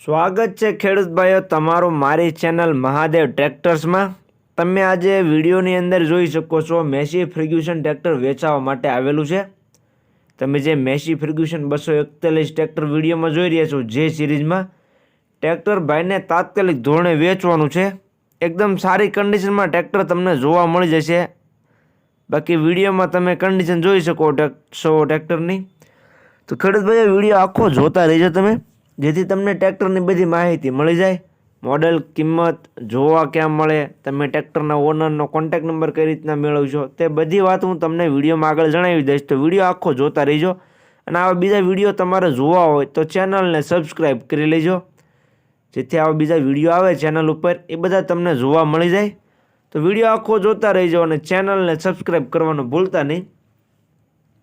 સ્વાગત છે ખેડૂત ભાઈઓ તમારું મારી ચેનલ મહાદેવ ટ્રેક્ટર્સમાં। તમે આજે વિડીયોની અંદર જોઈ શકો છો મેસી ફર્ગ્યુસન ટ્રેક્ટર વેચવા માટે આવેલું છે। તમે જે મેસી ફર્ગ્યુસન 241 ટ્રેક્ટર વિડીયોમાં જોઈ રહ્યા છો જે સિરીઝમાં ટ્રેક્ટર ભાઈને તાત્કાલિક ધોરણે વેચવાનું છે। એકદમ સારી કન્ડિશનમાં ટ્રેક્ટર તમને જોવા મળી જશે। બાકી વિડીયોમાં તમે કન્ડિશન જોઈ શકો ટ્રેક્ટરની। તો ખેડૂત ભાઈઓ વિડીયો આખો જોતા રહેજો તમે, જેથી તમને ટ્રેક્ટરની બધી માહિતી મળી જાય। મોડલ, કિંમત, જોવા ક્યાં મળે, તમે ટ્રેક્ટરના ઓનરનો કોન્ટેક્ટ નંબર કઈ રીતના મેળવશો, તે બધી વાત હું તમને વિડીયોમાં આગળ જણાવી દઈશ। તો વિડીયો આખો જોતા રહેજો। અને આવા બીજા વિડીયો તમારે જોવા હોય તો ચેનલને સબસ્ક્રાઈબ કરી લેજો, જેથી આવા બીજા વિડીયો આવે ચેનલ ઉપર એ બધા તમને જોવા મળી જાય। તો વિડીયો આખો જોતા રહેજો અને ચેનલને સબસ્ક્રાઈબ કરવાનું ભૂલતા નહીં।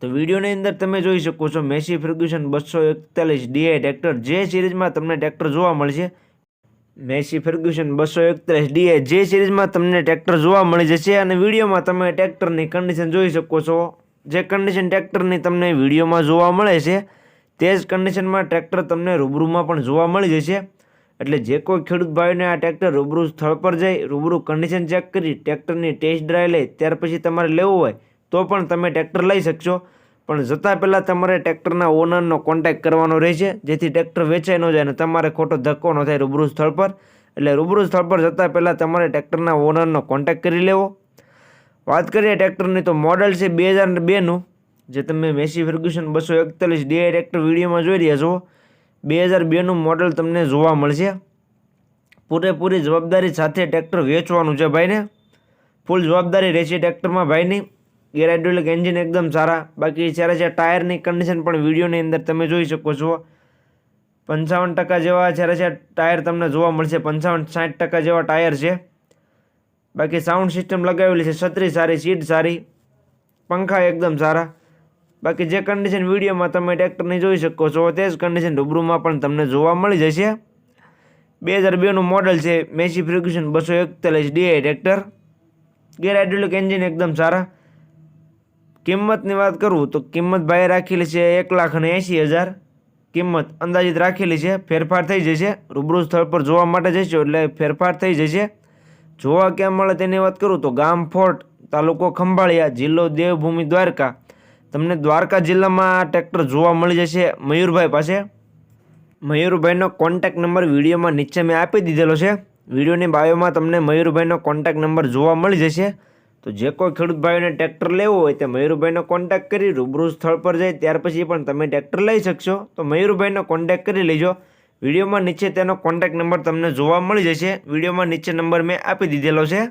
તો વિડીયોની અંદર તમે જોઈ શકો છો મેસી ફર્ગ્યુસન 241 ડીઆઈ ટ્રેક્ટર જે સિરીઝમાં તમને ટ્રેક્ટર જોવા મળશે। મેસી ફર્ગ્યુસન 241 ડીઆઈ જે સિરીઝમાં તમને ટ્રેક્ટર જોવા મળી જશે। અને વિડીયોમાં તમે ટ્રેક્ટરની કન્ડિશન જોઈ શકો છો। જે કન્ડિશન ટ્રેક્ટરની તમને વિડીયોમાં જોવા મળે છે તે જ કન્ડિશનમાં ટ્રેક્ટર તમને રૂબરૂમાં પણ જોવા મળી જશે। એટલે જે કોઈ ખેડૂત ભાઈઓને આ ટ્રેક્ટર રૂબરૂ સ્થળ પર જઈ રૂબરૂ કન્ડિશન ચેક કરી ટ્રેક્ટરની ટેસ્ટ ડ્રાઈવ લે ત્યાર પછી તમારે લેવું હોય તો પણ તમે ટ્રેક્ટર લઈ શકશો। પણ જતાં પહેલાં તમારે ટ્રેક્ટરના ઓનરનો કોન્ટેક્ટ કરવાનો રહેશે, જેથી ટ્રેક્ટર વેચાઈ ન જાય અને તમારે ખોટો ધક્કો ન થાય રૂબરૂ સ્થળ પર। એટલે રૂબરૂ સ્થળ પર જતાં પહેલાં તમારે ટ્રેક્ટરના ઓનરનો કોન્ટેક્ટ કરી લેવો। વાત કરીએ ટ્રેક્ટરની તો મોડલ છે 2002નું, જે તમે મેસી ફર્ગ્યુસન 241 ડીઆઈ ટ્રેક્ટર વિડીયોમાં જોઈ રહ્યા છો 2002નું મોડલ તમને જોવા મળશે। પૂરેપૂરી જવાબદારી સાથે ટ્રેક્ટર વેચવાનું છે ભાઈને, ફૂલ જવાબદારી રહેશે ટ્રેક્ટરમાં ભાઈની। ગેર હાઇડ્રોલિક એન્જિન એકદમ સારા। બાકી જ્યારે છે ટાયરની કન્ડિશન પણ વિડીયોની અંદર તમે જોઈ શકો છો 55% જેવા જ્યારે છે ટાયર તમને જોવા મળશે, 55-60% જેવા ટાયર છે। બાકી સાઉન્ડ સિસ્ટમ લગાવેલી છે, છત્રી સારી, સીટ સારી, પંખા એકદમ સારા। બાકી જે કન્ડિશન વિડીયોમાં તમે ટ્રેક્ટરની જોઈ શકો છો તે જ કન્ડિશન રૂબરૂમાં પણ તમને જોવા મળી જશે। 2002નું મોડલ છે Massey Ferguson 241 DI tractor, gear hydraulic engine એકદમ સારા। કિંમતની વાત કરું તો કિંમત ભાઈએ રાખેલી છે 1,80,000 કિંમત અંદાજિત રાખેલી છે। ફેરફાર થઈ જશે, રૂબરૂ સ્થળ પર જોવા માટે જશો એટલે ફેરફાર થઈ જશે। જોવા ક્યાં મળે તેની વાત કરું તો ગામ ફોર્ટ, તાલુકો ખંભાળિયા, જિલ્લો દેવભૂમિ દ્વારકા। તમને દ્વારકા જિલ્લામાં આ ટ્રેક્ટર જોવા મળી જશે મયુરભાઈ પાસે। મયુરભાઈનો કોન્ટેક્ટ નંબર વિડીયોમાં નીચે મેં આપી દીધેલો છે। વિડીયોની બાયોમાં તમને મયુરભાઈનો કોન્ટેક્ટ નંબર જોવા મળી જશે। તો જે કોઈ ખેડૂત ભાઈઓને ટ્રેક્ટર લેવું હોય તે મયુરભાઈનો કોન્ટેક્ટ કરી રૂબરૂ સ્થળ પર જાય ત્યાર પછી પણ તમે ટ્રેક્ટર લઈ શકશો। તો મયુરભાઈનો કોન્ટેક્ટ કરી લેજો। વિડીયોમાં નીચે તેનો કોન્ટેક્ટ નંબર તમને જોવા મળી જશે। વિડીયોમાં નીચે નંબર મેં આપી દીધેલો છે।